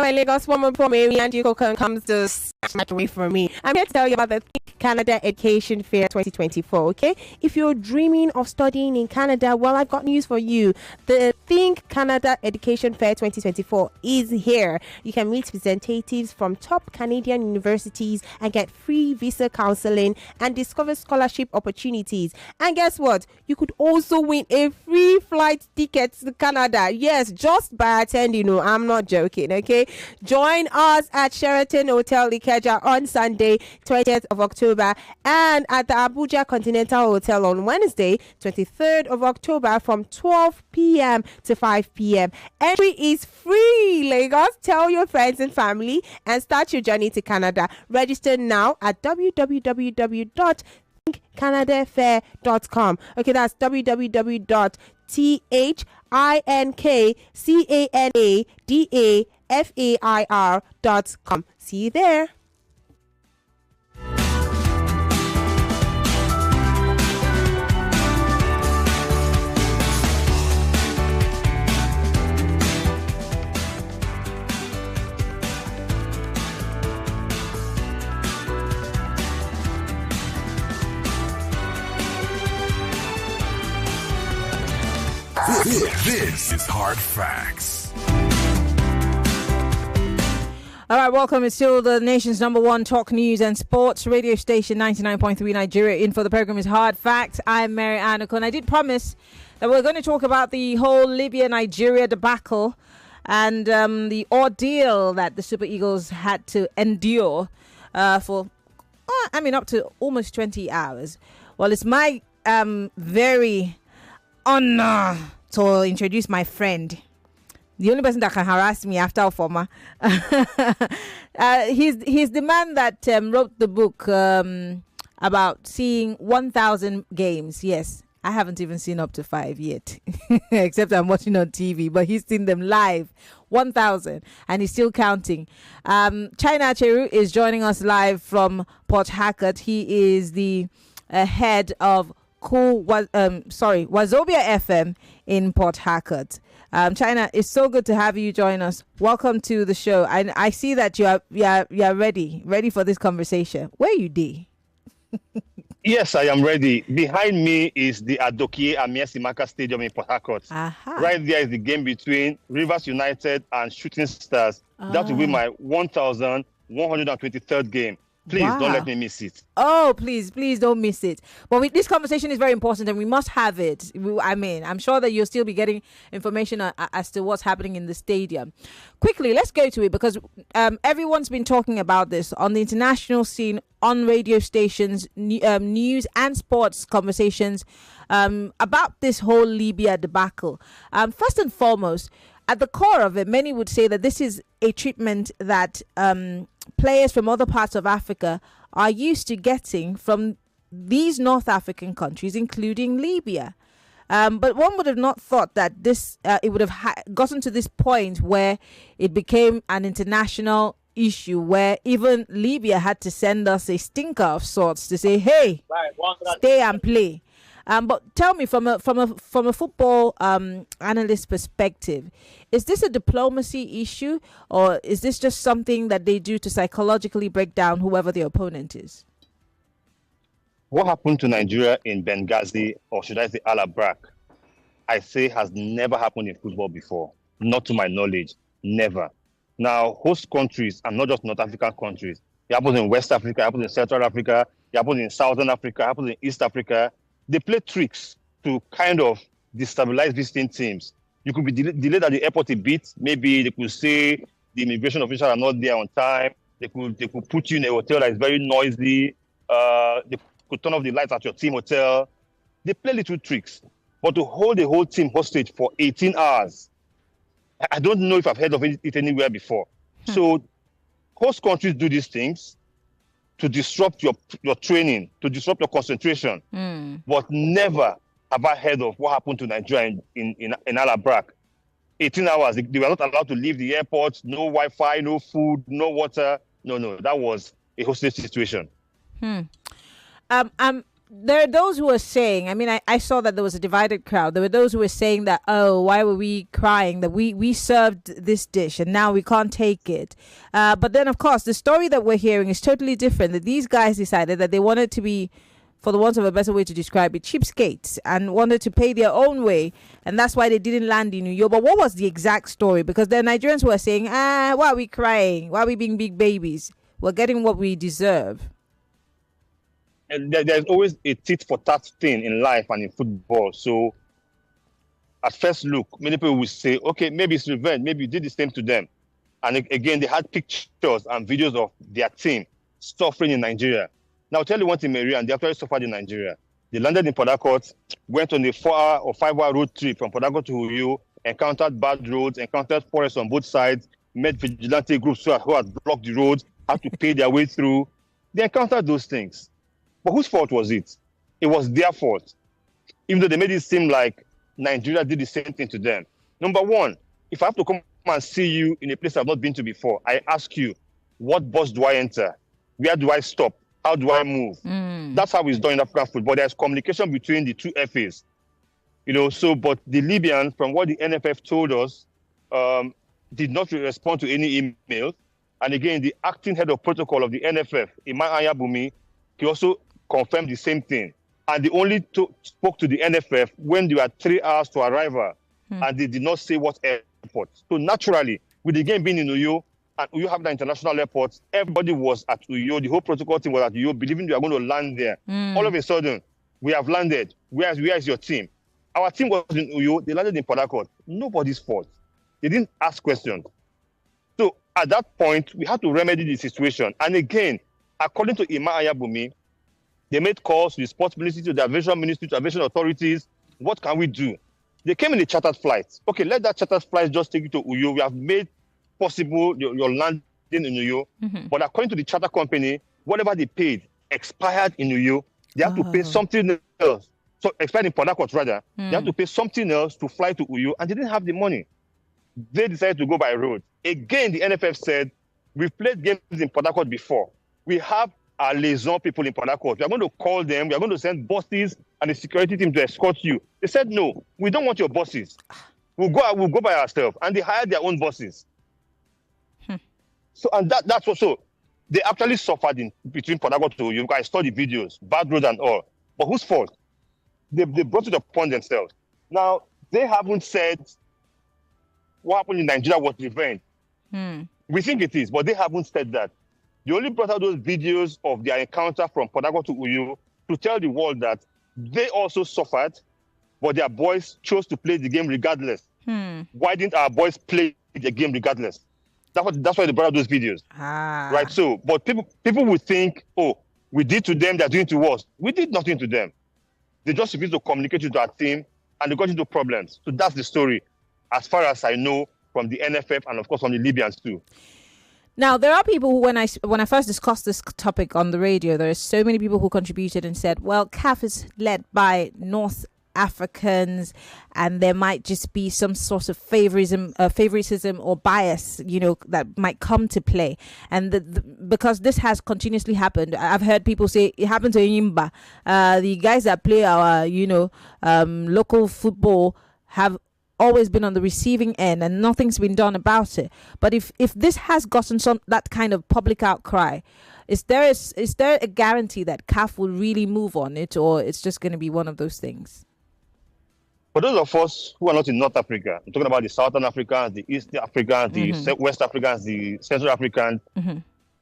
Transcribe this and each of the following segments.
my Lagos woman, poor Maryann Okon, comes to snatch away from me. I'm here to tell you about the Think Canada Education Fair 2024, okay? If you're dreaming of studying in Canada, well, I've got news for you. The Think Canada Education Fair 2024 is here. You can meet representatives from top Canadian universities and get free visa counseling and discover scholarship opportunities. And guess what? You could also win a free flight ticket to Canada. Yes, just by attending. No, I'm not joking, okay? Join us at Sheraton Hotel Ikeja on Sunday, 20th of October, and at the Abuja Continental Hotel on Wednesday, 23rd of October from 12 p.m. to 5 p.m. Entry is free, Lagos. Tell your friends and family and start your journey to Canada. Register now at www.thinkcanadafair.com. Okay, that's www.thinkcanadafair.com. See you there. This is Hard Facts. All right, welcome. It's still the nation's number one talk news and sports radio station, 99.3 Nigeria. In for the program is Hard Facts. I'm Maryann Okon. I did promise that we're going to talk about the whole Libya-Nigeria debacle and the ordeal that the Super Eagles had to endure for, up to almost 20 hours. Well, it's my very honor to introduce my friend, the only person that can harass me after Ofoma. He's the man that wrote the book about seeing 1,000 games. Yes, I haven't even seen up to 5 yet, except I'm watching on TV, but he's seen them live, 1,000, and he's still counting. Acheru is joining us live from Port Harcourt. He is the head of Wazobia FM in Port Harcourt. China, it's so good to have you join us. Welcome to the show. I see that you are ready for this conversation. Where you dey? Yes, I am ready. Behind me is the Adokie Amir Simaka Stadium in Port Harcourt. Right there is the game between Rivers United and Shooting Stars. That will be my 1,123rd game. Please don't let me miss it. Oh, please don't miss it. But this conversation is very important and we must have it. I'm sure that you'll still be getting information as to what's happening in the stadium. Quickly, let's go to it because everyone's been talking about this on the international scene, on radio stations, news and sports conversations about this whole Libya debacle. First and foremost, at the core of it, many would say that this is a treatment that players from other parts of Africa are used to getting from these North African countries, including Libya. But one would have not thought that this it would have gotten to this point where it became an international issue, where even Libya had to send us a stinker of sorts to say, "Hey, stay and play." But tell me, from a football analyst perspective, is this a diplomacy issue, or is this just something that they do to psychologically break down whoever the opponent is? What happened to Nigeria in Benghazi, or should I say Al-Abrak, I say has never happened in football before. Not to my knowledge, never. Now, host countries, and not just North African countries, it happens in West Africa, it happens in Central Africa, it happens in Southern Africa, it happens in East Africa. They play tricks to kind of destabilize visiting teams. You could be delayed at the airport a bit. Maybe they could say the immigration officials are not there on time. They could put you in a hotel that is very noisy. They could turn off the lights at your team hotel. They play little tricks. But to hold the whole team hostage for 18 hours, I don't know if I've heard of it anywhere before. So host countries do these things to disrupt your training, to disrupt your concentration. But never have I heard of what happened to Nigeria in Al-Abrak. 18 hours, they were not allowed to leave the airport, no Wi-Fi, no food, no water. No, that was a hostage situation. there are those who are saying, I mean, I saw that there was a divided crowd. There were those who were saying that, oh, why were we crying that we served this dish and now we can't take it. But then, of course, the story that we're hearing is totally different. That these guys decided that they wanted to be, for the want of a better way to describe it, cheapskates, and wanted to pay their own way. And that's why they didn't land in New York. But what was the exact story? Because there are Nigerians who are saying, why are we crying? Why are we being big babies? We're getting what we deserve. And there's always a tit for tat thing in life and in football. So at first look, many people will say, okay, maybe it's revenge. Maybe you did the same to them. And again, they had pictures and videos of their team suffering in Nigeria. Now, I'll tell you one thing, Maryann, they actually suffered in Nigeria. They landed in Port Harcourt, went on a 4-hour or 5-hour road trip from Port Harcourt to Uyo, encountered bad roads, encountered forests on both sides, met vigilante groups who had blocked the roads, had to pay their way through. They encountered those things. But whose fault was it? It was their fault. Even though they made it seem like Nigeria did the same thing to them. Number one, if I have to come and see you in a place I've not been to before, I ask you, what bus do I enter? Where do I stop? How do I move? That's how it's done in African football. There's communication between the two FAs. But the Libyans, from what the NFF told us, did not respond to any email. And again, the acting head of protocol of the NFF, Maryann Okon, he also confirmed the same thing. And they only spoke to the NFF when they were 3 hours to arrival. And they did not say what airport. So naturally, with the game being in Uyo, and Uyo have the international airport, everybody was at Uyo. The whole protocol team was at Uyo, believing they were going to land there. All of a sudden, we have landed. Where is your team? Our team was in Uyo. They landed in Port Harcourt. Nobody's fault. They didn't ask questions. So at that point, we had to remedy the situation. And again, according to Maryann Okon, they made calls to the sports ministry, to the aviation ministry, to aviation authorities. What can we do? They came in a chartered flight. Okay, let that chartered flight just take you to Uyo. We have made possible your landing in Uyo. But according to the charter company, whatever they paid expired in Uyo. They have to pay something else. So expired in Port Harcourt, rather. They have to pay something else to fly to Uyo, and they didn't have the money. They decided to go by road. Again, the NFF said, we've played games in Port Harcourt before. We have our liaison people in Port Harcourt. We are going to call them. We are going to send buses and the security team to escort you. They said, no, we don't want your buses. We'll go by ourselves. And they hired their own buses. So, and that's also, they actually suffered in between Port Harcourt to Uyo. I saw the videos, bad road and all. But whose fault? They brought it upon themselves. Now, they haven't said what happened in Nigeria was revenge. We think it is, but they haven't said that. They only brought out those videos of their encounter from Port Harcourt to Uyo to tell the world that they also suffered, but their boys chose to play the game regardless. Why didn't our boys play the game regardless? That's why they brought out those videos. Right? So, but people would think, oh, we did to them, they're doing to us. We did nothing to them. They just refused to communicate with our team, and they got into problems. So that's the story, as far as I know, from the NFF and, of course, from the Libyans too. Now, there are people who, when I first discussed this topic on the radio, there are so many people who contributed and said, well, CAF is led by North Africans, and there might just be some sort of favoritism or bias, that might come to play. And because this has continuously happened, I've heard people say it happened to Yimba. The guys that play our, local football have always been on the receiving end, and nothing's been done about it. But if this has gotten that kind of public outcry, is there a guarantee that CAF will really move on it, or it's just going to be one of those things? For those of us who are not in North Africa, I'm talking about the Southern Africans, the East Africans, the West Africans, the Central Africans,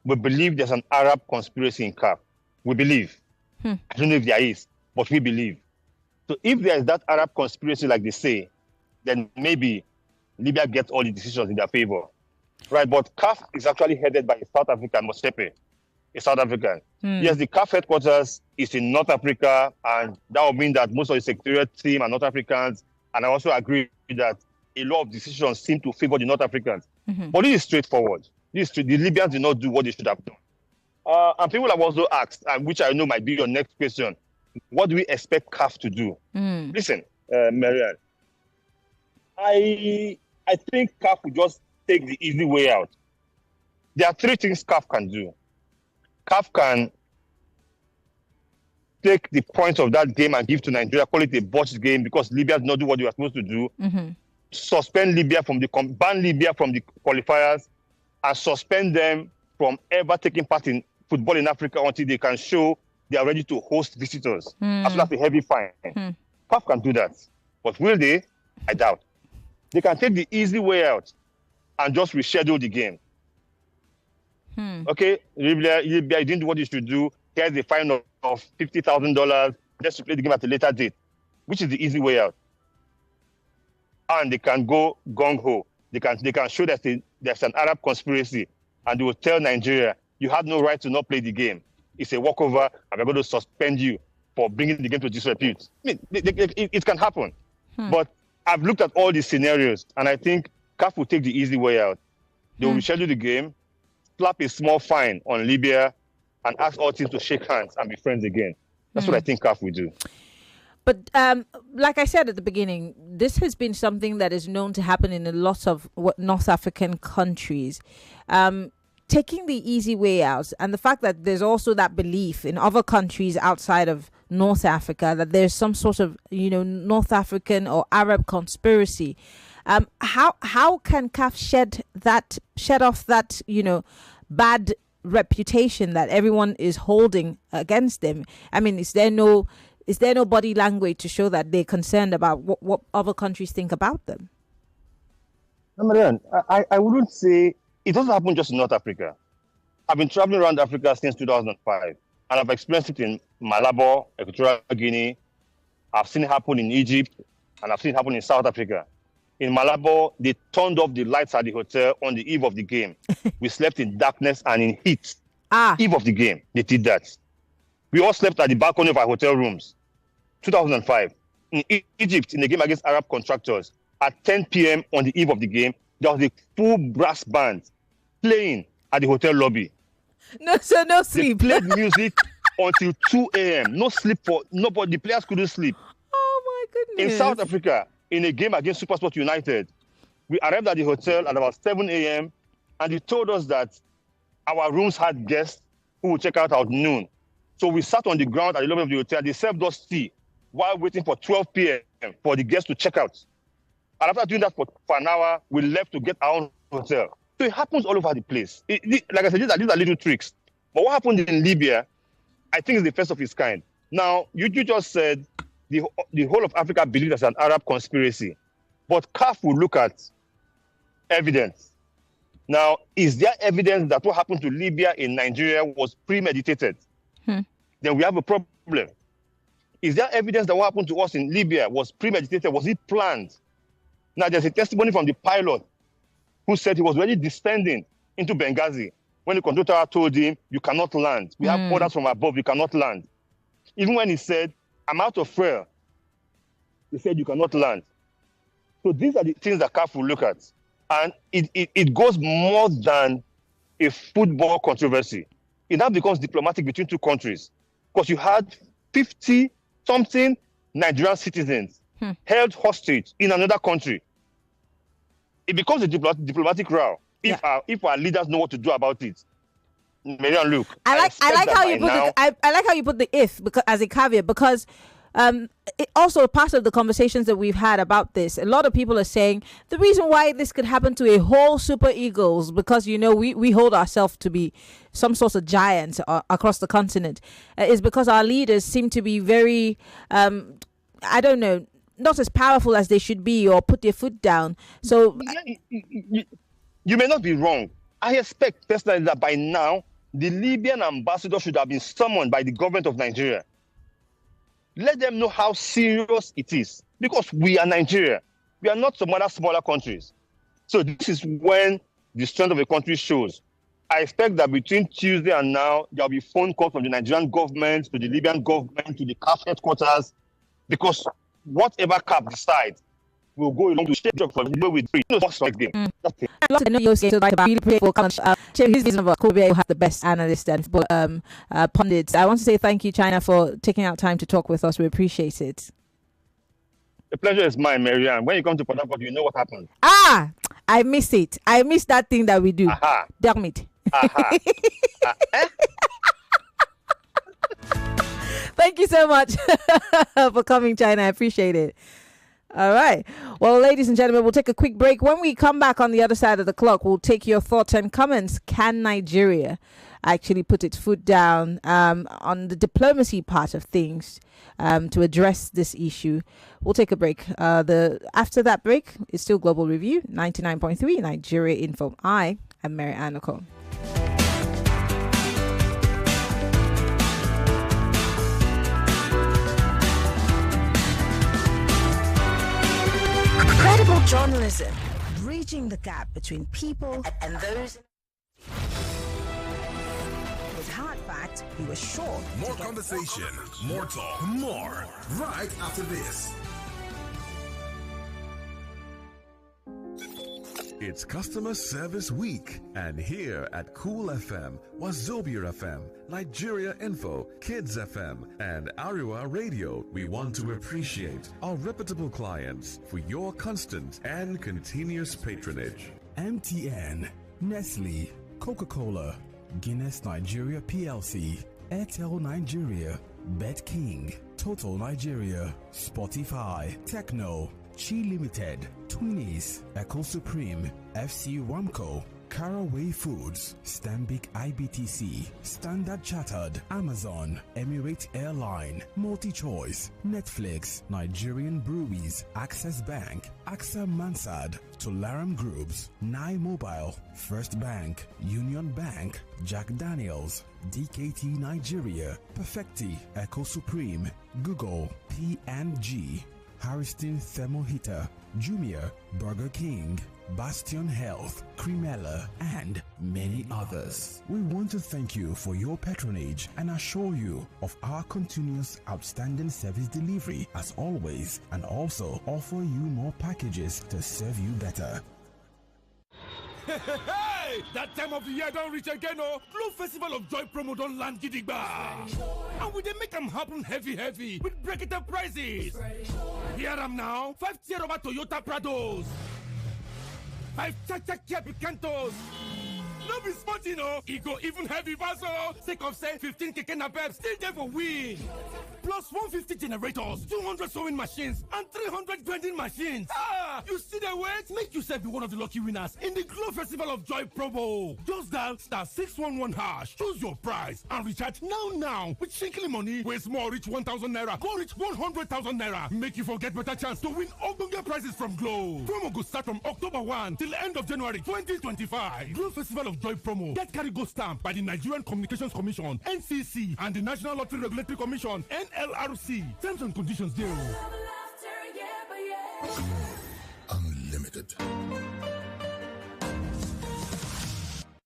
we believe there's an Arab conspiracy in CAF. We believe. I don't know if there is, but we believe. So if there is that Arab conspiracy, like they say, then maybe Libya gets all the decisions in their favor. Right? But CAF is actually headed by a South African, Mosepe, a South African. Yes, the CAF headquarters is in North Africa, and that would mean that most of the secretariat team are North Africans. And I also agree that a lot of decisions seem to favor the North Africans. But this is straightforward. The Libyans did not do what they should have done. And people have also asked, which I know might be your next question, what do we expect CAF to do? Listen, Maryann, I think CAF will just take the easy way out. There are three things CAF can do. CAF can take the points of that game and give to Nigeria, call it a botched game because Libya did not do what they were supposed to do. Suspend Libya from ban Libya from the qualifiers, and suspend them from ever taking part in football in Africa until they can show they are ready to host visitors. As well as a heavy fine. CAF can do that. But will they? I doubt. They can take the easy way out and just reschedule the game. Okay, Libya, you didn't do what you should do. Here's the fine of $50,000 just to play the game at a later date, which is the easy way out. And they can go gung-ho. They can show that there's an Arab conspiracy, and they will tell Nigeria, you have no right to not play the game. It's a walkover, and we're going to suspend you for bringing the game to disrepute. I mean, it can happen. But I've looked at all these scenarios, and I think CAF will take the easy way out. They will reschedule the game, slap a small fine on Libya, and ask all teams to shake hands and be friends again. That's what I think CAF will do. But like I said at the beginning, this has been something that is known to happen in a lot of North African countries. Taking the easy way out, and the fact that there's also that belief in other countries outside of North Africa that there's some sort of, North African or Arab conspiracy. How can CAF shed off that, bad reputation that everyone is holding against them? I mean, is there no body language to show that they're concerned about what other countries think about them? Maryann, I wouldn't say it doesn't happen just in North Africa. I've been traveling around Africa since 2005, and I've experienced it in Malabo, Equatorial Guinea. I've seen it happen in Egypt, and I've seen it happen in South Africa. In Malabo, they turned off the lights at the hotel on the eve of the game. We slept in darkness and in heat. Eve of the game, they did that. We all slept at the balcony of our hotel rooms. 2005. In Egypt, in the game against Arab contractors, at 10 p.m. on the eve of the game, there was a full brass band playing at the hotel lobby. No sleep. They played music until 2 a.m. No sleep for nobody. The players couldn't sleep. Oh my goodness. In South Africa, in a game against SuperSport United, we arrived at the hotel at about 7 a.m. and they told us that our rooms had guests who would check out at noon. So we sat on the ground at the lobby of the hotel. They served us tea while waiting for 12 p.m. for the guests to check out. And after doing that for an hour, we left to get our own hotel. So it happens all over the place. Like I said, these are little tricks. But what happened in Libya, I think is the first of its kind. Now, you just said the whole of Africa believes there's an Arab conspiracy. But CAF will look at evidence. Now, is there evidence that what happened to Libya in Nigeria was premeditated? Then we have a problem. Is there evidence that what happened to us in Libya was premeditated? Was it planned? Now, there's a testimony from the pilot who said he was already descending into Benghazi when the control tower told him, you cannot land. We have orders from above, you cannot land. Even when he said, I'm out of fuel, he said, you cannot land. So these are the things that CAF will look at. And it goes more than a football controversy. It now becomes diplomatic between two countries. Because you had 50-something Nigerian citizens held hostage in another country. It becomes a diplomatic row if our leaders know what to do about it. Maryann, look, I like how you put it. I like how you put the if because as a caveat because it also part of the conversations that we've had about this. A lot of people are saying the reason why this could happen to a whole Super Eagles because we hold ourselves to be some sort of giants across the continent is because our leaders seem to be very I don't know, not as powerful as they should be or put their foot down. So you may not be wrong. I expect personally that by now the Libyan ambassador should have been summoned by the government of Nigeria. Let them know how serious it is. Because we are Nigeria. We are not some other smaller countries. So this is when the strength of a country shows. I expect that between Tuesday and now, there will be phone calls from the Nigerian government to the Libyan government to the CAF headquarters. Because whatever CAF decides will go along to shape for the way we do it. I know you're saying like about really grateful. His vision of Kobe have the best analysts and pundits. I want to say thank you, China, for taking out time to talk with us. We appreciate it. The pleasure is mine, Maryann. When you come to Port Harcourt, you know what happens. I miss it. I miss that thing that we do. Damn it. Thank you so much for coming, China. I appreciate it. All right. Well, ladies and gentlemen, we'll take a quick break. When we come back on the other side of the clock, we'll take your thoughts and comments. Can Nigeria actually put its foot down on the diplomacy part of things to address this issue? We'll take a break. After that break, it's still Global Review, 99.3 Nigeria Info. I am Maryann Okon. Credible journalism, bridging the gap between people and those. With hard facts, you are sure. More conversation, more talk, more. Right after this. It's Customer Service Week, and here at Cool FM, Wazobia FM, Nigeria Info, Kids FM, and Ariwa Radio, we want to appreciate our reputable clients for your constant and continuous patronage. MTN, Nestle, Coca-Cola, Guinness Nigeria PLC, Airtel Nigeria, Bet King, Total Nigeria, Spotify, Techno, Chi Limited, Twinnies, Echo Supreme, FC Ramco, Caraway Foods, Stanbic IBTC, Standard Chartered, Amazon, Emirates Airline, MultiChoice, Netflix, Nigerian Breweries, Access Bank, AXA Mansard, Tolaram Groups, Nai Mobile, First Bank, Union Bank, Jack Daniels, DKT Nigeria, Perfecti, Echo Supreme, Google, P&G, Harrison Thermal Heater, Jumia, Burger King, Bastion Health, Cremella, and many others. We want to thank you for your patronage and assure you of our continuous outstanding service delivery as always, and also offer you more packages to serve you better. Hey, that time of the year don't reach again, oh. Glow Festival of Joy promo don't land gidigba. And we make them happen heavy with bracket prices. Here am now, 5 Tierra Toyota Prados, 5 Chacha Kia Picantos. No be smart, you know. It go even heavy basso. Sake of say 15 keke napep still there for win. Plus 150 generators, 200 sewing machines, and 300 vending machines. Ah, you see the wait? Make yourself be one of the lucky winners in the Glow Festival of Joy promo. Just dial *611#. Choose your prize and recharge now with Shinkly money. Where small reach 1,000 naira, go reach 100,000 naira. Make you forget better chance to win ogbonge prizes from Glow. Promo go start from October 1 till end of January 2025. Glow Festival of Joy promo. Get carry go stamp by the Nigerian Communications Commission, NCC, and the National Lottery Regulatory Commission, NLRC. Terms and conditions there. Unlimited.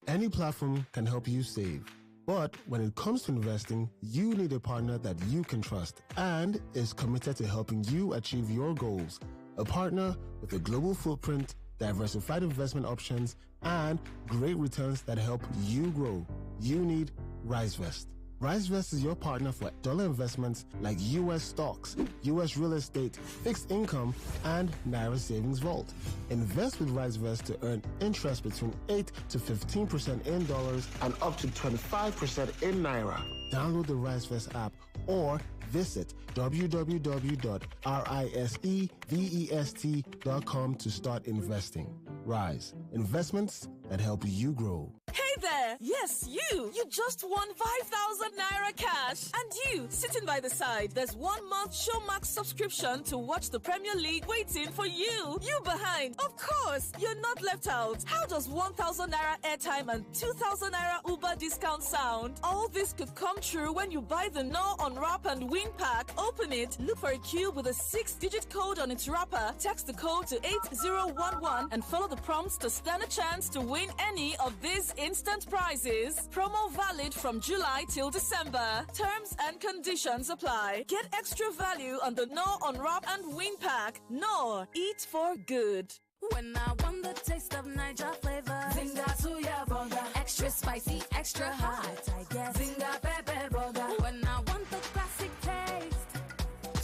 Any platform can help you save. But when it comes to investing, you need a partner that you can trust and is committed to helping you achieve your goals. A partner with a global footprint, diversified investment options, and great returns that help you grow. You need RiseVest. RiseVest is your partner for dollar investments like U.S. stocks, U.S. real estate, fixed income, and Naira Savings Vault. Invest with RiseVest to earn interest between 8 to 15% in dollars and up to 25% in Naira. Download the RiseVest app or visit www.risevest.com to start investing. Rise. Investments that help you grow. Hey there! Yes, you! You just won 5,000 Naira cash! And you, sitting by the side, there's 1 month Showmax subscription to watch the Premier League waiting for you! You behind! Of course! You're not left out! How does 1,000 Naira airtime and 2,000 Naira Uber discount sound? All this could come true when you buy the No Unwrap and Win pack. Open it, look for a cube with a 6-digit code on its wrapper, text the code to 8011 and follow the prompts to stand a chance to win any of these instant prizes. Promo valid from July till December. Terms and conditions apply. Get extra value on the No Unwrap and Win pack. No, eat for good. When I want the taste of Niger flavor, Zinga Suya Burger, extra spicy, extra hot, I guess. Zinga Pepper Burger. When I want the classic taste,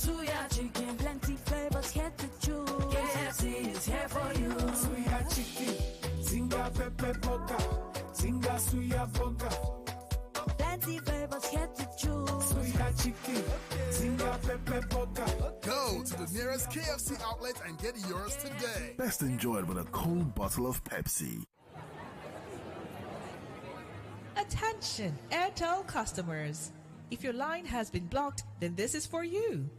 Suya chicken, plenty flavors here to choose. KFC is here for you. Suya chicken, Zinga Pepper Burger, Zinga Suya Burger. Plenty flavors here to choose. Suya chicken, nearest KFC outlet and get yours today. Best enjoyed with a cold bottle of Pepsi. Attention, Airtel customers. If your line has been blocked, then this is for you.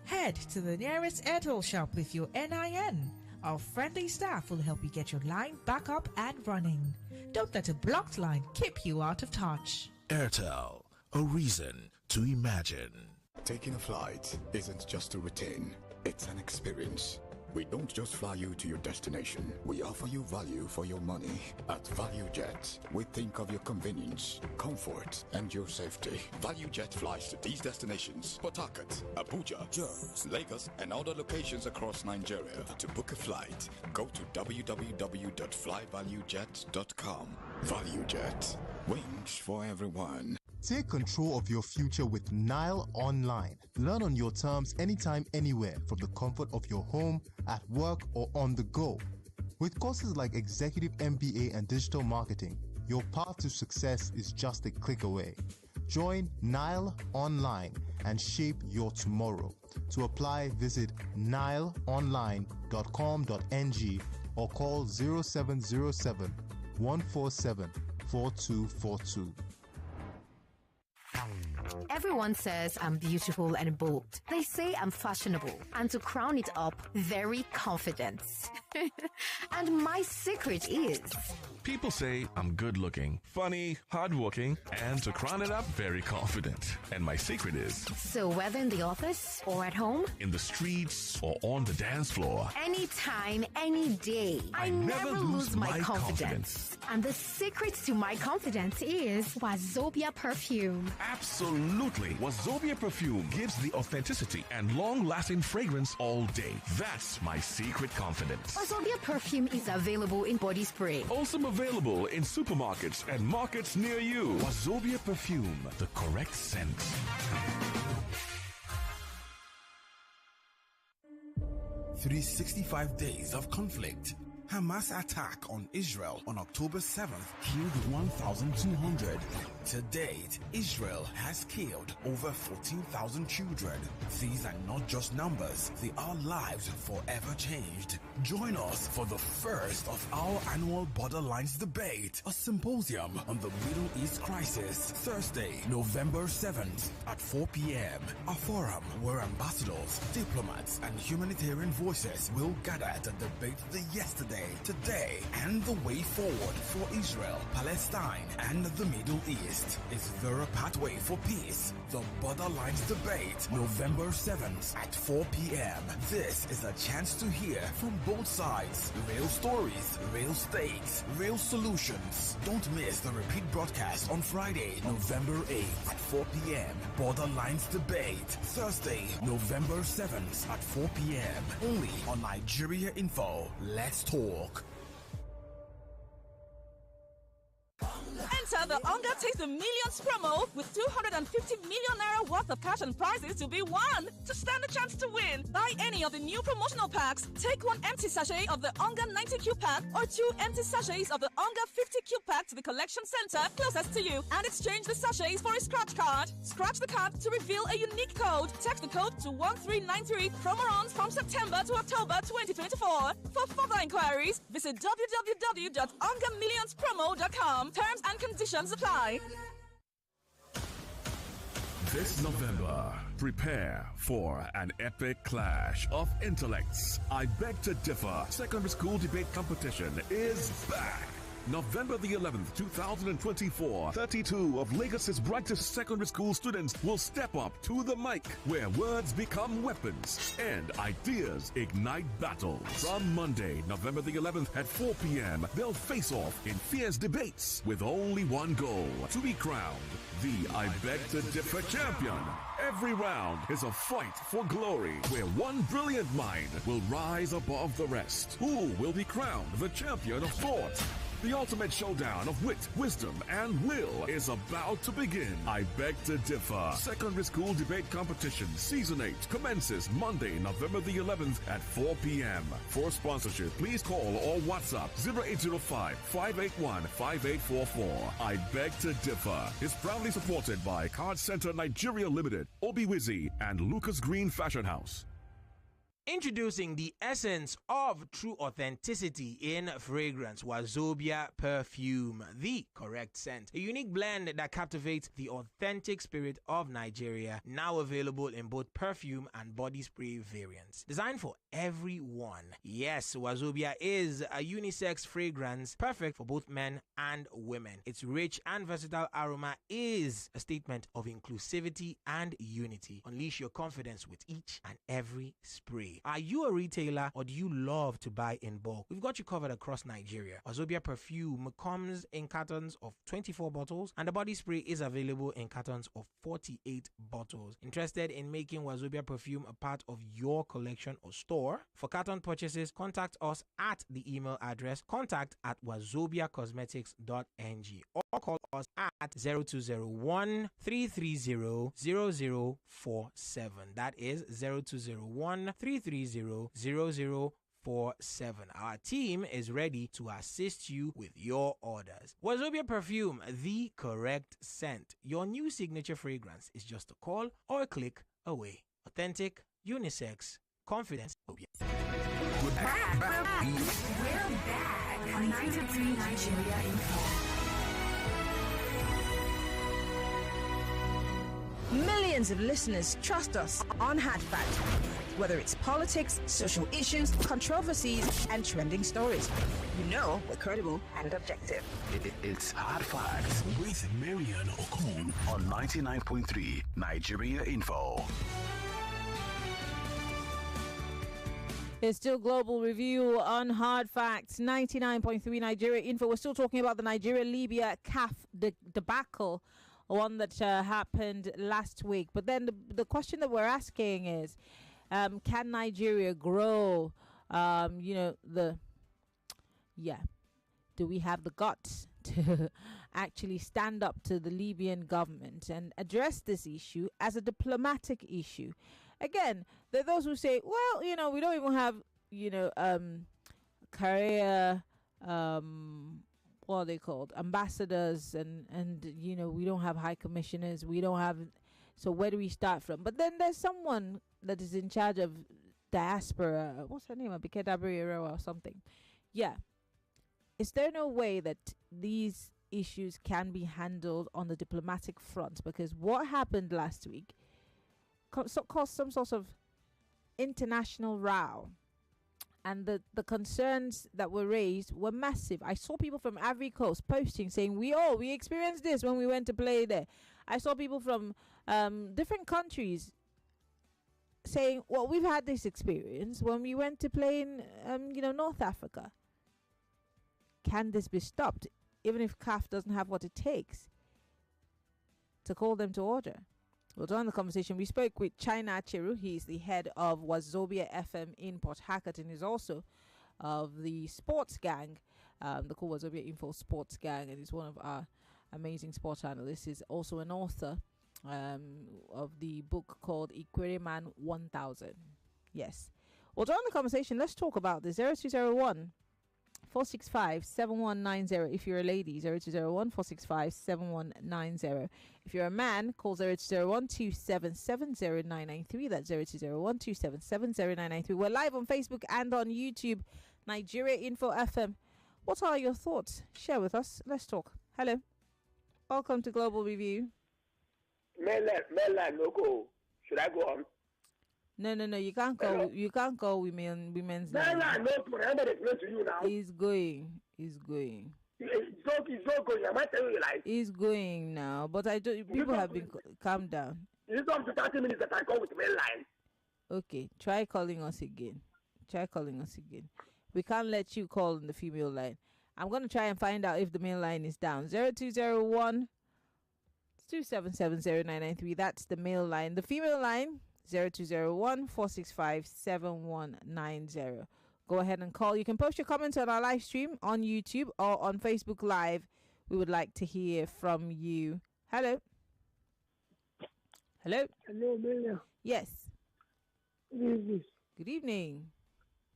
Head to the nearest Airtel shop with your NIN. Our friendly staff will help you get your line back up and running. Don't let a blocked line keep you out of touch. Airtel, a reason to imagine. Taking a flight isn't just a routine, it's an experience. We don't just fly you to your destination, we offer you value for your money. At ValueJet, we think of your convenience, comfort, and your safety. ValueJet flies to these destinations: Port Harcourt, Abuja, Jos, Lagos, and other locations across Nigeria. To book a flight, go to www.flyvaluejet.com. ValueJet, wings for everyone. Take control of your future with Nile Online. Learn on your terms anytime, anywhere, from the comfort of your home, at work, or on the go. With courses like Executive MBA and Digital Marketing, your path to success is just a click away. Join Nile Online and shape your tomorrow. To apply, visit nileonline.com.ng or call 0707 147 4242. Everyone says I'm beautiful and bold. They say I'm fashionable. And to crown it up, very confident. And my secret is... People say I'm good looking, funny, hardworking, and to crown it up, very confident. And my secret is... So whether in the office or at home, in the streets or on the dance floor, anytime, any day, I never lose my confidence. And the secret to my confidence is Wazobia perfume. Absolutely. Wazobia perfume gives the authenticity and long-lasting fragrance all day. That's my secret confidence. Wazobia perfume is available in body spray. Also available in supermarkets and markets near you. Wazobia perfume, the correct scent. 365 days of conflict. Hamas attack on Israel on October 7th killed 1,200. To date, Israel has killed over 14,000 children. These are not just numbers, they are lives forever changed. Join us for the first of our annual Borderlines Debate, a symposium on the Middle East crisis, Thursday, November 7th at 4 p.m. A forum where ambassadors, diplomats, and humanitarian voices will gather to debate the yesterday, today, and the way forward for Israel, Palestine, and the Middle East. Is there a pathway for peace? The Borderlines Debate, November 7th at 4 p.m. This is a chance to hear from both sides. Real stories, real stakes, real solutions. Don't miss the repeat broadcast on Friday, November 8th at 4 p.m. Borderlines Debate, Thursday, November 7th at 4 p.m. Only on Nigeria Info. Let's talk. Enter the Onga Taste the Millions promo with 250 million naira worth of cash and prizes to be won. To stand a chance to win, buy any of the new promotional packs, take one empty sachet of the Onga 90Q pack or 2 empty sachets of the Onga 50Q pack to the collection center closest to you and exchange the sachets for a scratch card. Scratch the card to reveal a unique code. Text the code to 1393. Promo runs from September to October 2024. For further inquiries, visit www.ongamillionspromo.com. Terms and conditions apply. This November, prepare for an epic clash of intellects. I Beg to Differ Secondary School Debate Competition is back. November the 11th, 2024, 32 of Lagos's brightest secondary school students will step up to the mic where words become weapons and ideas ignite battles. From Monday, November the 11th at 4 p.m., they'll face off in fierce debates with only one goal: to be crowned the I Beg to Differ champion. Every round is a fight for glory where one brilliant mind will rise above the rest. Who will be crowned the champion of thought? The ultimate showdown of wit, wisdom, and will is about to begin. I Beg to Differ Secondary School Debate Competition Season 8 commences Monday, November the 11th at 4 p.m. For sponsorship, please call or WhatsApp 0805-581-5844. I Beg to Differ is proudly supported by Card Center Nigeria Limited, Obi Wizzy, and Lucas Green Fashion House. Introducing the essence of true authenticity in fragrance, Wazobia Perfume, the correct scent. A unique blend that captivates the authentic spirit of Nigeria, now available in both perfume and body spray variants. Designed for everyone. Yes, Wazobia is a unisex fragrance perfect for both men and women. Its rich and versatile aroma is a statement of inclusivity and unity. Unleash your confidence with each and every spray. Are you a retailer or do you love to buy in bulk? We've got you covered across Nigeria. Wazobia Perfume comes in cartons of 24 bottles and the body spray is available in cartons of 48 bottles. Interested in making Wazobia Perfume a part of your collection or store? For carton purchases, contact us at the email address contact@wazobiacosmetics.ng or call us at 0201 330 0047. That is 0201 330 0047. Our team is ready to assist you with your orders. Wazobia Perfume, the correct scent. Your new signature fragrance is just a call or a click away. Authentic, unisex, confidence. We're back on 93 Nigeria Info. Millions of listeners trust us on Hard Fact. Whether it's politics, social issues, controversies, and trending stories, you know we're credible and objective. It's Hard Facts with Maryann Okon on 99.3 Nigeria Info. It's still Global Review on Hard Facts, 99.3 Nigeria Info. We're still talking about the Nigeria-Libya CAF debacle, one that happened last week. But then the question that we're asking is, can Nigeria grow? Do we have the guts to actually stand up to the Libyan government and address this issue as a diplomatic issue? Again, there are those who say, well, we don't even have, career, what are they called? Ambassadors and we don't have high commissioners. We don't have, so where do we start from? But then there's someone that is in charge of diaspora. What's her name? Abike Dabiri or something. Yeah. Is there no way that these issues can be handled on the diplomatic front? Because what happened last week caused some sort of international row, and the concerns that were raised were massive. I saw people from Ivory Coast posting saying we experienced this when we went to play there. I saw people from different countries saying, well, we've had this experience when we went to play in North Africa. Can this be stopped, even if CAF doesn't have what it takes to call them to order? Well, during the conversation, we spoke with China Acheru. He's the head of Wazobia FM in Port Harcourt and is also of the sports gang, the Cool Wazobia Info Sports Gang, and he's one of our amazing sports analysts. He's also an author of the book called Ikwere Man 1000. Yes. Well, during the conversation, let's talk about the 0201 465 7190. If you're a lady, 0201 465 7190. If you're a man, call 0201 277 0993. That's 0201 277 0993. We're live on Facebook and on YouTube, Nigeria Info FM. What are your thoughts? Share with us. Let's talk. Hello. Welcome to Global Review. Loco. Should I go on? No. You can't go. Hello? You can't go women's. No. I'm going to you now. He's going. He's going. It's not going. Am I telling you like? He's going now. But I do. People have been calm down. It's up to 30 minutes that I call with the main line. Okay. Try calling us again. We can't let you call on the female line. I'm going to try and find out if the main line is down. 0201 277 0993. That's the male line. The female line, 0201 465 7190. Go ahead and call. You can post your comments on our live stream on YouTube or on Facebook Live. We would like to hear from you. Hello. Hello, Amelia. Yes. Good evening. Good evening.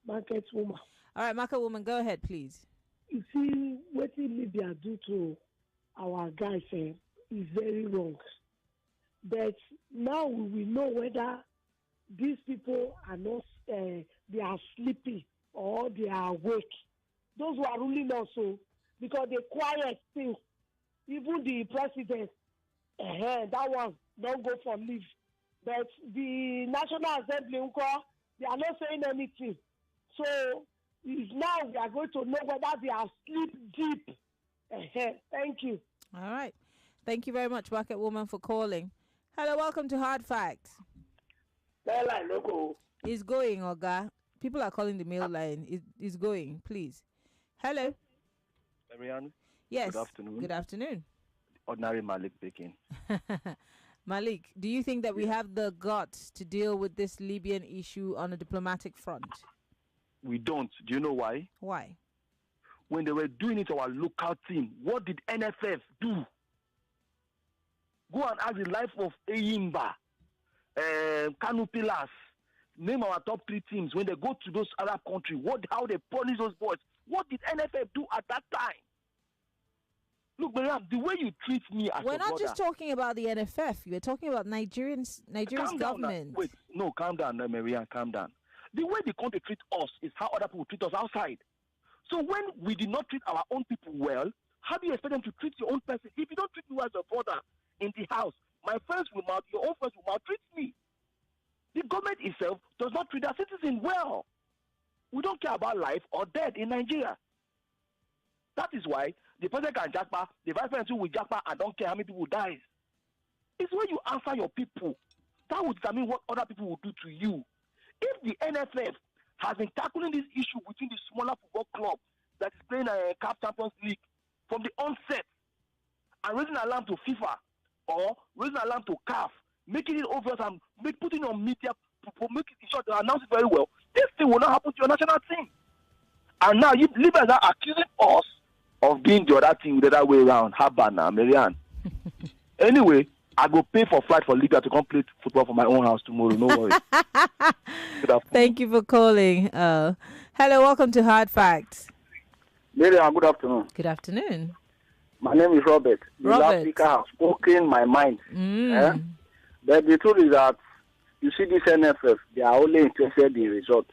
Market woman. All right, market woman, go ahead, please. You see, what Libya do to our guys is very wrong. But now we will know whether these people are not they are sleeping or they are awake. Those who are ruling also, because they quiet things. Even the president, that one don't go for leave. But the National Assembly, they are not saying anything. So it's now we are going to know whether they are sleep deep. Thank you. All right. Thank you very much, Market Woman, for calling. Hello, welcome to Hard Facts. It's going, Oga. People are calling the mail line. It's going, please. Hello. Maryann. Yes. Good afternoon. Good afternoon. Ordinary Malik speaking. Malik, do you think that we have the guts to deal with this Libyan issue on a diplomatic front? We don't. Do you know why? Why? When they were doing it to our local team, what did NFF do? Go and ask the life of Eyimba, Kanu Pillars. Name our top 3 teams. When they go to those Arab countries, how they punish those boys. What did NFF do at that time? Look, Maryann, the way you treat me as We're a not brother, just talking about the NFF. We're talking about Nigeria's calm government. Down, wait, no, calm down, Maryann, calm down. The way the country treat us is how other people treat us outside. So when we did not treat our own people well, how do you expect them to treat your own person? If you don't treat me as a brother in the house, my friends will your own friends will maltreat me. The government itself does not treat their citizens well. We don't care about life or death in Nigeria. That is why the president can jackpot, the vice president will jackpot, and don't care how many people dies. It's when you answer your people. That will determine what other people will do to you. If the NFF has been tackling this issue within the smaller football club that is playing a CAF Champions League from the onset and raising alarm to FIFA or raising alarm to CAF, making it obvious and putting on media, making sure they announce it very well, this thing will not happen to your national team. And now you Libyans are accusing us of being the other thing the other way around. Habana, Maryann. Anyway, I go pay for flight for Libya to come play football for my own house tomorrow. No worries. Thank you for calling. Hello, welcome to Hard Facts. Maryann, good afternoon. Good afternoon. My name is Robert. The last Robert. speaker has spoken my mind. But the truth is that you see this NFF, they are only interested in results.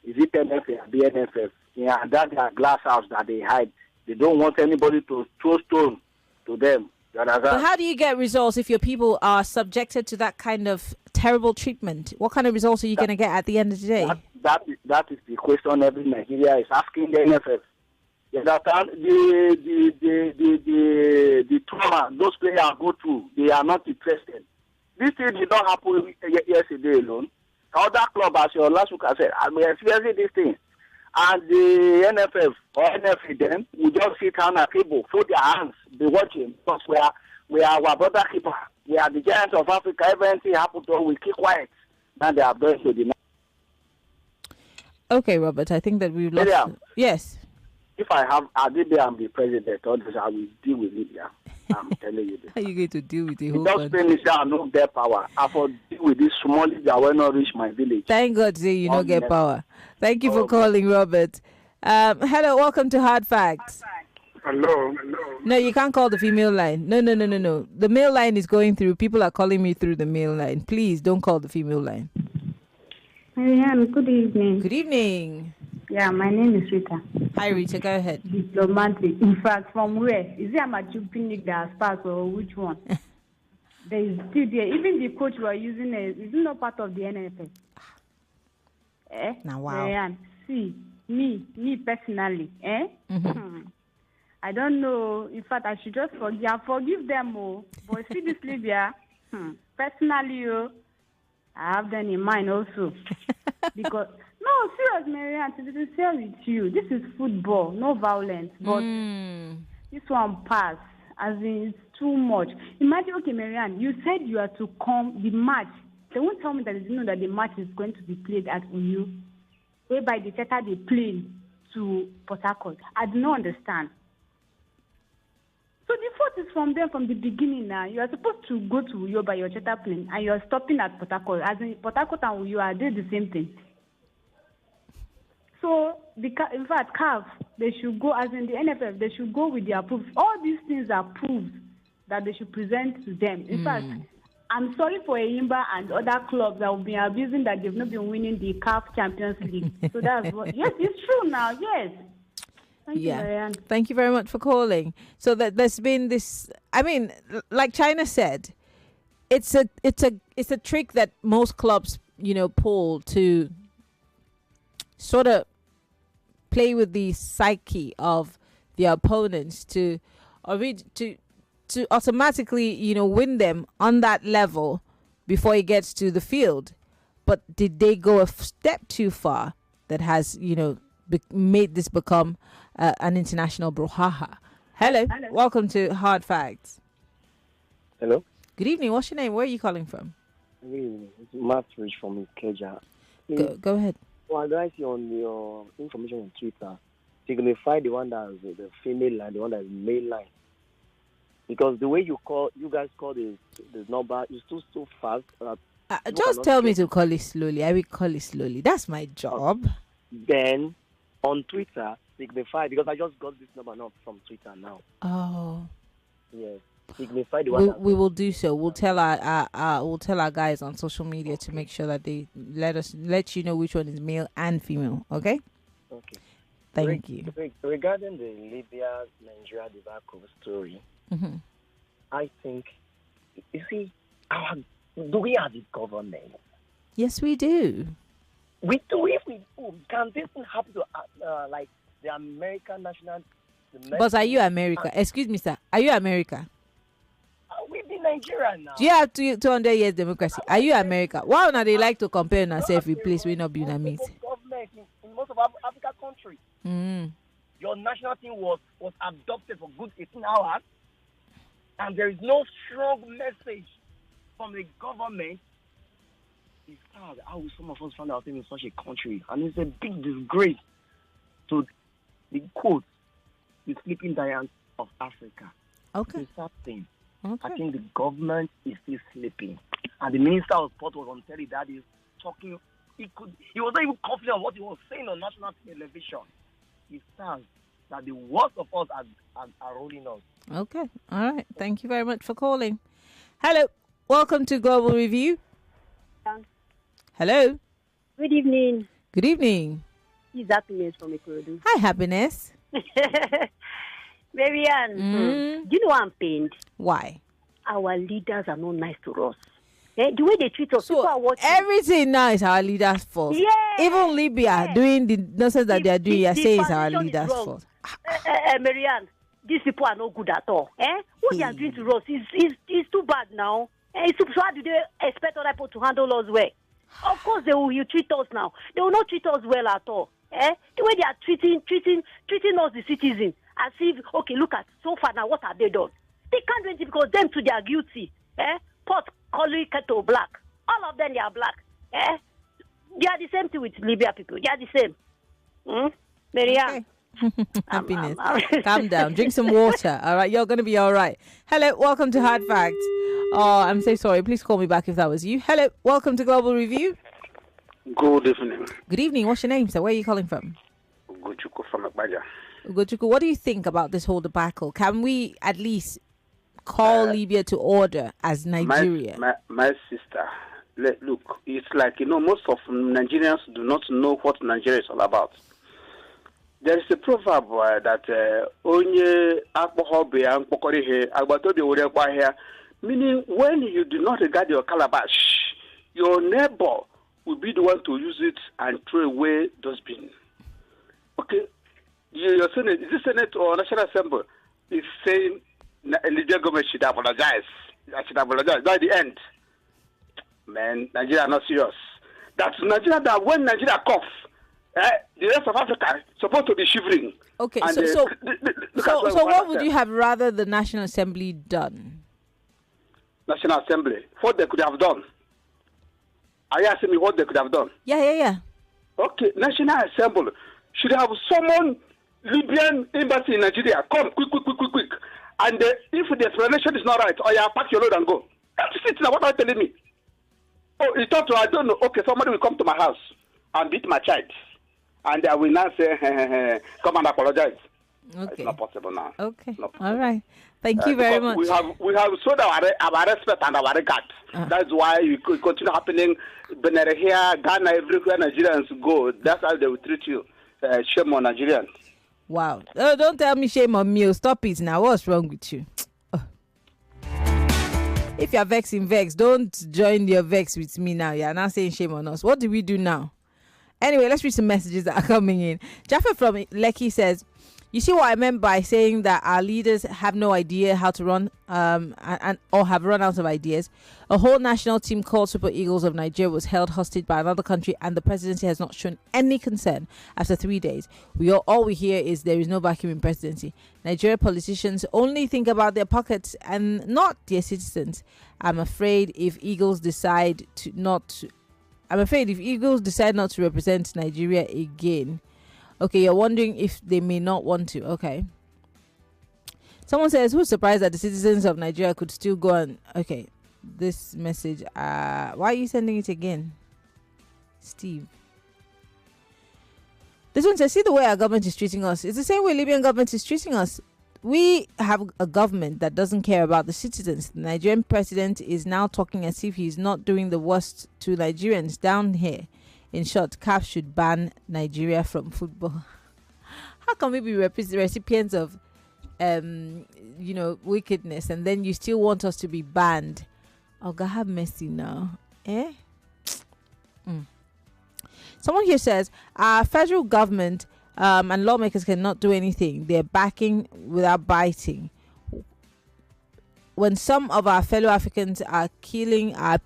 Is it NFF, the NFF? Yeah, that's their glass house that they hide. They don't want anybody to throw stone to them. You understand? But how do you get results if your people are subjected to that kind of terrible treatment? What kind of results are you going to get at the end of the day? That is the question every Nigeria is asking the NFF. You understand? The trauma those players go through, they are not interested. This thing did not happen yesterday alone. Other club, as your last week I said, I'm experiencing this thing. And the NFF or NFA then will just sit down at table, fold their hands, be watching, because we are our brother keeper. We are the giants of Africa. Everything happens to us, we keep quiet. Now they are going to the. Okay, Robert, I think that we've lost. Maryann, yes. if I am the president, all this I will deal with Libya. I'm telling you this. How are you going to deal with the whole Just country? pay me say I no get power. I for deal with this small Libya when not reach my village. Thank God say you don't get power. Thank you for calling, Robert. Hello, welcome to Hard Facts. Hello. No, you can't call the female line. No. The male line is going through. People are calling me through the male line. Please don't call the female line. Maryann, good evening. Good evening. Yeah, my name is Rita. Hi, Rita. Go ahead. Diplomatic. In fact, from where? Is it Amachupinic that has passed or which one? There is still there. Even the coach we are using is not part of the NFS. Now, wow. Maryann, see, me personally, Mm-hmm. I don't know. In fact, I should just forgive them all. But see this Libya, personally, I have them in mind also. Because, no, serious, Maryann, to be sincere with you, this is football, no violence. But this one pass, as in, it's too much. Imagine, okay, Maryann, you said you are to come, the match. They won't tell me that they know that the match is going to be played at Uyu, whereby they charter the plane to Port Harcourt. I do not understand. So the fault is from them from the beginning now. You are supposed to go to Uyo by your charter plane and you are stopping at Port Harcourt. As in Port Harcourt and Uyo are doing the same thing. So, in fact, CAF, they should go, as in the NFF, they should go with their proof. All these things are proofs that they should present to them. In fact, I'm sorry for Eyimba and other clubs that have been abusing that they've not been winning the CAF Champions League. So that's what. Yes, it's true now. Yes. Thank you, Maryann. Thank you very much for calling. So that there's been this. I mean, like China said, it's a trick that most clubs, pull to sort of play with the psyche of their opponents to automatically, win them on that level before it gets to the field. But did they go a step too far that has, made this become an international brouhaha? Hello. Welcome to Hard Facts. Hello. Good evening. What's your name? Where are you calling from? Good evening. It's Matt Rich from Ikeja. Go ahead. Well, advise you on your information on Twitter. Signify the one that is the female line, the one that is male line. Because the way you guys call the number is too so fast. Just tell me to call it slowly. I will call it slowly. That's my job. Then on Twitter, signify, because I just got this number now from Twitter now. Oh. Yes. Signify the one. We will do so. We'll tell our guys on social media to make sure that they let you know which one is male and female. Okay. Okay. Thank you. Regarding the Libya Nigeria debacle story, I think, you see, do we have the government? Yes, we do. We do. If we do, can this happen to like the American national? But are you America? Excuse me, sir. Are you America? We be Nigeria now. Do you have 200 years democracy? Are you America? Why now they like to compare themselves with place we not be in a meet? Government in most of African countries. Mm. Your national team was adopted for good 18 hours, and there is no strong message from the government. It's sad how some of us find ourselves in such a country, and it's a big disgrace to the quote, the sleeping giants of Africa. Okay. It's a sad thing. Okay. I think the government is still sleeping, and the Minister of Sport was on telly that is talking. He was not even confident on what he was saying on national television. It's sad that the worst of us are rolling us. Okay. All right. Thank you very much for calling. Hello. Welcome to Global Review. Hello. Good evening. Good evening. This is Happiness from Acheru. Hi, Happiness. Maryann, do you know why I'm pained? Why? Our leaders are not nice to us. The way they treat us, people are watching. Everything now is our leaders' fault. Yeah. Even Libya doing the nonsense that they are doing, you're saying it's our leaders' fault. Maryann, these people are not good at all. What they are doing to us is too bad now. So how do they expect other people to handle us well? Of course, they will treat us now. They will not treat us well at all. The way they are treating us, the citizens, as if, okay, look at, so far now, what have they done? They can't do anything because them too, they are guilty. Pot, color, kettle, black. All of them, they are black. They are the same thing with Libya people. They are the same. Maryann. Happiness. Calm down. Drink some water. All right. You're going to be all right. Hello. Welcome to Hard Facts. Oh, I'm so sorry. Please call me back if that was you. Hello. Welcome to Global Review. Good evening. Good evening. What's your name, sir? Where are you calling from? Ugochukwu from Akbaja. Ugochukwu, what do you think about this whole debacle? Can we at least call Libya to order as Nigeria? My sister, look, it's like, most of Nigerians do not know what Nigeria is all about. There is a proverb that onye akpohobe ankpokorihe agbatobi urekwa here, meaning when you do not regard your calabash, your neighbor will be the one to use it and throw away dustbin. Okay, your Senate, is it Senate or National Assembly, is saying Libya government should apologize. I should apologize. By the end, man, Nigeria are not serious. That's Nigeria that when Nigeria coughs, the rest of Africa is supposed to be shivering. Okay, and so what would you have rather the National Assembly done? National Assembly, what they could have done. Are you asking me what they could have done? Yeah. Okay, National Assembly should have summoned Libyan embassy in Nigeria. Come, quick. And if the explanation is not right, pack your load and go. That's it. Now, what are you telling me? Oh, you thought, I don't know. Okay, somebody will come to my house and beat my child. And I will now say, come and apologize. Okay. It's not possible now. Okay. All right. Thank you very much. We have showed our respect and our regard. That's why it continue happening. Benin here, Ghana, everywhere Nigerians go. That's how they will treat you. Shame on Nigerians. Wow. Oh, don't tell me shame on me. Stop it now. What's wrong with you? If you're vexing, vex. Don't join your vex with me now. You're not saying shame on us. What do we do now? Anyway, let's read some messages that are coming in. Jaffa from Lekki says, you see what I meant by saying that our leaders have no idea how to run or have run out of ideas. A whole national team called Super Eagles of Nigeria was held hostage by another country, and the presidency has not shown any concern after 3 days. All we hear is there is no vacuum in presidency. Nigeria politicians only think about their pockets and not their citizens. I'm afraid if Eagles decide not to represent Nigeria again. Okay, you're wondering if they may not want to. Okay. Someone says, who's surprised that the citizens of Nigeria could still go on? Okay, this message. Why are you sending it again? Steve. This one says, see the way our government is treating us. It's the same way Libyan government is treating us. We have a government that doesn't care about the citizens. The Nigerian president is now talking as if he's not doing the worst to Nigerians down here. In short, CAF should ban Nigeria from football. How can we be recipients of, wickedness, and then you still want us to be banned? Oh, God, have mercy now. Someone here says, our federal government and lawmakers cannot do anything. They're backing without biting. When some of our fellow Africans are killing our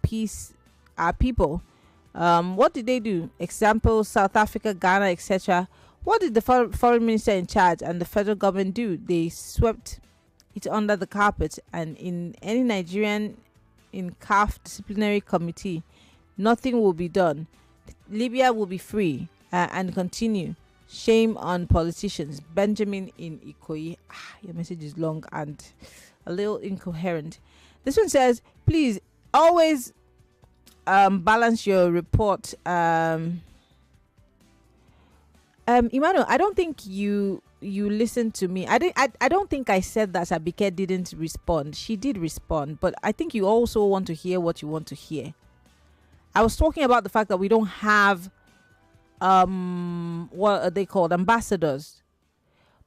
people, what did they do? Example, South Africa, Ghana, etc. What did the foreign minister in charge and the federal government do? They swept it under the carpet, and in any Nigerian in CAF disciplinary committee, nothing will be done. Libya will be free and continue. Shame on politicians. Benjamin in Ikoyi. Your message is long and a little incoherent. This one says, please always balance your report. Emmanuel, I don't think you listened to me. I don't think I said that Abike didn't respond. She did respond, but I think you also want to hear what you want to hear. I was talking about the fact that we don't have what are they called, ambassadors,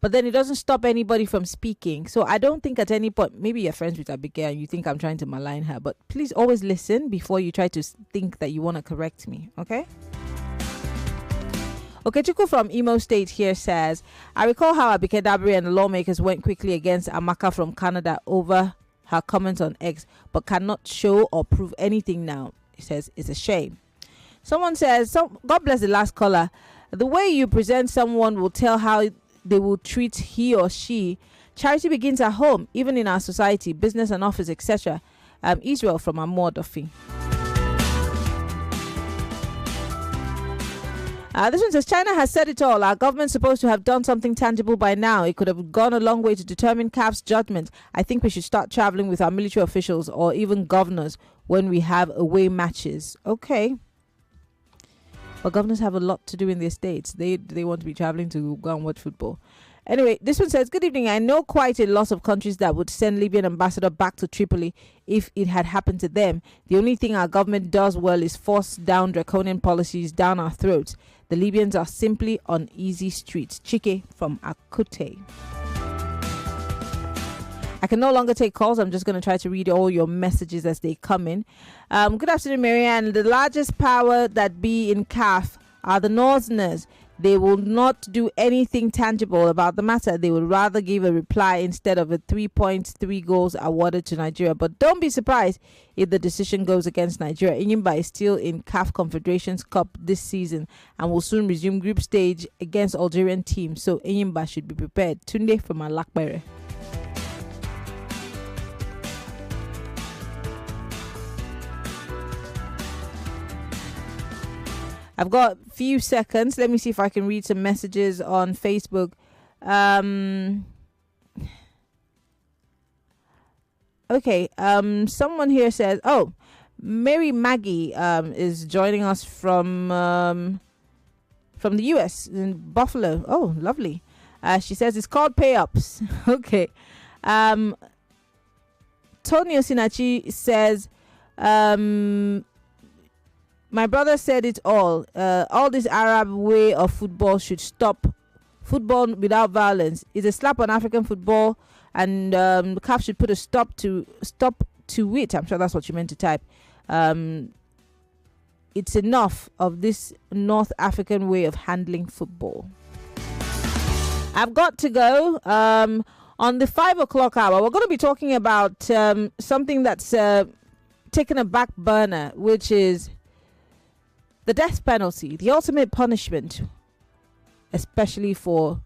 but then it doesn't stop anybody from speaking. So I don't think at any point, maybe you're friends with Abike and you think I'm trying to malign her, but please always listen before you try to think that you want to correct me. Okay, Chuku from Imo State here says, I recall how Abike Dabiri and the lawmakers went quickly against Amaka from Canada over her comments on X, but cannot show or prove anything now. He says it's a shame. Someone says, God bless the last caller. The way you present someone will tell how they will treat he or she. Charity begins at home, even in our society, business and office, etc. Israel from Amor Duffy. This one says, China has said it all. Our government's supposed to have done something tangible by now. It could have gone a long way to determine CAF's judgment. I think we should start traveling with our military officials or even governors when we have away matches. Okay. But governors have a lot to do in their states. They want to be traveling to go and watch football. Anyway, this one says, good evening. I know quite a lot of countries that would send Libyan ambassador back to Tripoli if it had happened to them. The only thing our government does well is force down draconian policies down our throats. The Libyans are simply on easy streets. Chike from Akute. I can no longer take calls. I'm just going to try to read all your messages as they come in. Good afternoon, Maryann. The largest power that be in CAF are the Northerners. They will not do anything tangible about the matter. They would rather give a reply instead of a 3 points, 3 goals awarded to Nigeria. But don't be surprised if the decision goes against Nigeria. Enyimba is still in CAF Confederations Cup this season and will soon resume group stage against Algerian teams. So Enyimba should be prepared. Tunde from Alakbere. I've got a few seconds. Let me see if I can read some messages on Facebook. Okay. Someone here says, oh, Mary Maggie is joining us from the US in Buffalo. Oh, lovely. She says it's called pay-ups. Okay. Tony Osinachi says, my brother said it all. All this Arab way of football should stop. Football without violence is a slap on African football, and the CAF should put a stop to it. I'm sure that's what you meant to type. It's enough of this North African way of handling football. I've got to go. On the 5 o'clock hour, we're going to be talking about something that's taken a back burner, which is the death penalty, the ultimate punishment, especially for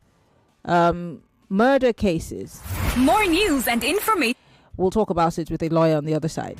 murder cases. More news and information. We'll talk about it with a lawyer on the other side.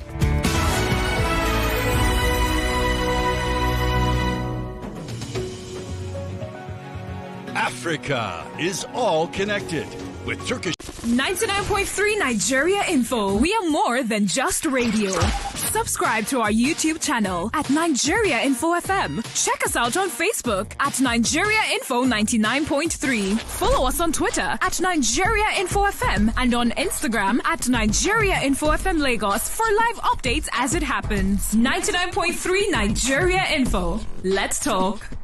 Africa is all connected with Turkish 99.3 Nigeria Info. We are more than just radio. Subscribe to our YouTube channel at Nigeria Info FM. Check us out on Facebook at Nigeria Info 99.3. Follow us on Twitter at Nigeria Info FM and on Instagram at Nigeria Info FM Lagos for live updates as it happens. 99.3 Nigeria Info. Let's talk.